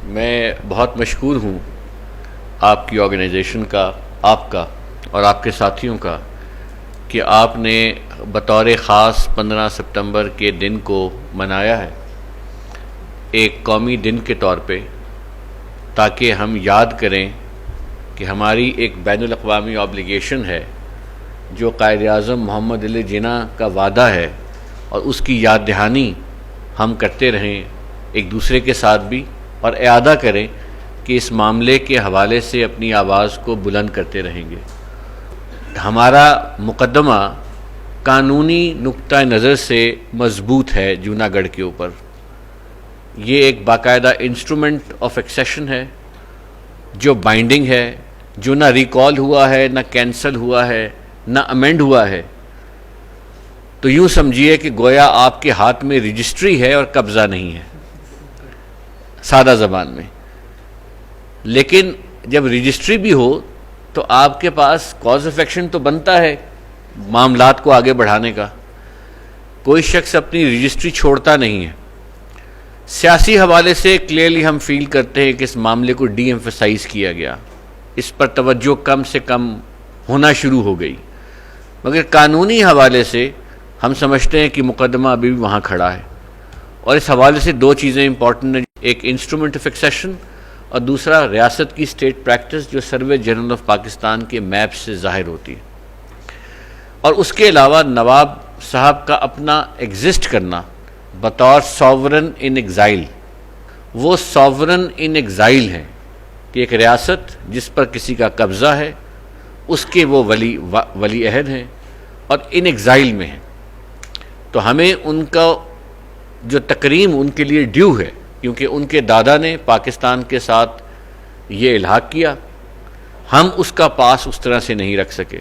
میں بہت مشکور ہوں آپ کی آرگنائزیشن کا، آپ کا اور آپ کے ساتھیوں کا کہ آپ نے بطور خاص 15 ستمبر کے دن کو منایا ہے ایک قومی دن کے طور پہ، تاکہ ہم یاد کریں کہ ہماری ایک بین الاقوامی آبلیگیشن ہے جو قائد اعظم محمد علی جناح کا وعدہ ہے، اور اس کی یاد دہانی ہم کرتے رہیں ایک دوسرے کے ساتھ بھی، اور اعادہ کریں کہ اس معاملے کے حوالے سے اپنی آواز کو بلند کرتے رہیں گے۔ ہمارا مقدمہ قانونی نقطہ نظر سے مضبوط ہے جوناگڑھ کے اوپر۔ یہ ایک باقاعدہ انسٹرومنٹ آف ایکسیشن ہے جو بائنڈنگ ہے، جو نہ ریکال ہوا ہے، نہ کینسل ہوا ہے، نہ امینڈ ہوا ہے۔ تو یوں سمجھیے کہ گویا آپ کے ہاتھ میں رجسٹری ہے اور قبضہ نہیں ہے، سادہ زبان میں۔ لیکن جب رجسٹری بھی ہو تو آپ کے پاس کاز آف ایکشن تو بنتا ہے معاملات کو آگے بڑھانے کا۔ کوئی شخص اپنی رجسٹری چھوڑتا نہیں ہے۔ سیاسی حوالے سے کلیئرلی ہم فیل کرتے ہیں کہ اس معاملے کو ڈی ایمفسائز کیا گیا، اس پر توجہ کم سے کم ہونا شروع ہو گئی، مگر قانونی حوالے سے ہم سمجھتے ہیں کہ مقدمہ ابھی بھی وہاں کھڑا ہے۔ اور اس حوالے سے دو چیزیں امپورٹنٹ ہیں، ایک انسٹرومنٹ آف ایکسیشن اور دوسرا ریاست کی اسٹیٹ پریکٹس جو سروے جنرل آف پاکستان کے میپ سے ظاہر ہوتی ہے۔ اور اس کے علاوہ نواب صاحب کا اپنا ایگزسٹ کرنا بطور ساورن ان ایگزائل، وہ ساورن ان ایگزائل ہیں کہ ایک ریاست جس پر کسی کا قبضہ ہے، اس کے وہ ولی عہد ہیں اور ان ایگزائل میں ہیں۔ تو ہمیں ان کا جو تکریم ان کے لیے ڈیو ہے، کیونکہ ان کے دادا نے پاکستان کے ساتھ یہ الحاق کیا، ہم اس کا پاس اس طرح سے نہیں رکھ سکے۔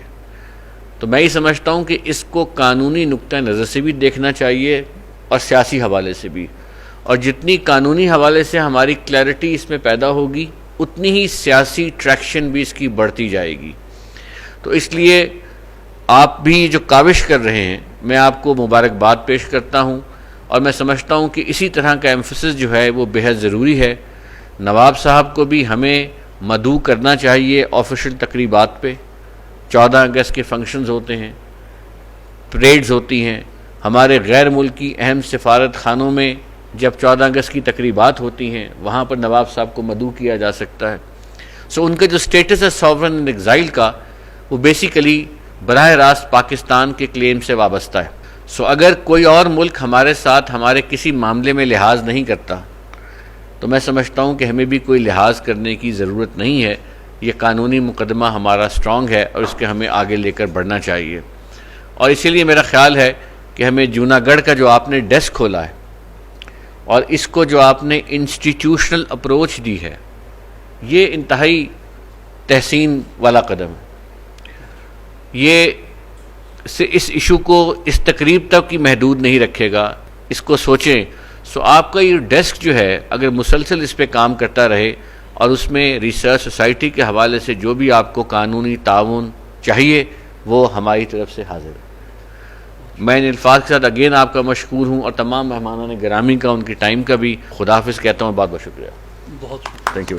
تو میں یہ سمجھتا ہوں کہ اس کو قانونی نقطہ نظر سے بھی دیکھنا چاہیے اور سیاسی حوالے سے بھی، اور جتنی قانونی حوالے سے ہماری کلیئرٹی اس میں پیدا ہوگی اتنی ہی سیاسی ٹریکشن بھی اس کی بڑھتی جائے گی۔ تو اس لیے آپ بھی جو کاوش کر رہے ہیں، میں آپ کو مبارکباد پیش کرتا ہوں، اور میں سمجھتا ہوں کہ اسی طرح کا ایمفسس جو ہے وہ بہت ضروری ہے۔ نواب صاحب کو بھی ہمیں مدعو کرنا چاہیے آفیشل تقریبات پہ۔ 14 اگست کے فنکشنز ہوتے ہیں، پریڈز ہوتی ہیں، ہمارے غیر ملکی اہم سفارت خانوں میں جب 14 اگست کی تقریبات ہوتی ہیں وہاں پر نواب صاحب کو مدعو کیا جا سکتا ہے۔ ان کا جو اسٹیٹس ہے ساورن ان ایگزائل کا، وہ بیسیکلی براہ راست پاکستان کے کلیم سے وابستہ ہے۔ اگر کوئی اور ملک ہمارے ساتھ ہمارے کسی معاملے میں لحاظ نہیں کرتا تو میں سمجھتا ہوں کہ ہمیں بھی کوئی لحاظ کرنے کی ضرورت نہیں ہے۔ یہ قانونی مقدمہ ہمارا سٹرونگ ہے اور اس کے ہمیں آگے لے کر بڑھنا چاہیے۔ اور اسی لیے میرا خیال ہے کہ ہمیں جوناگڑھ کا جو آپ نے ڈیسک کھولا ہے اور اس کو جو آپ نے انسٹیٹیوشنل اپروچ دی ہے، یہ انتہائی تحسین والا قدم ہے۔ یہ اس ایشو کو اس تقریب تک کی محدود نہیں رکھے گا، اس کو سوچیں۔ آپ کا یہ ڈیسک جو ہے اگر مسلسل اس پہ کام کرتا رہے اور اس میں ریسرچ سوسائٹی کے حوالے سے جو بھی آپ کو قانونی تعاون چاہیے وہ ہماری طرف سے حاضر ہے۔ میں ان الفاظ کے ساتھ اگین آپ کا مشکور ہوں، اور تمام مہمانان گرامی کا، ان کی ٹائم کا بھی خدا حافظ کہتا ہوں۔ بہت بہت شکریہ۔ بہت تھینک یو۔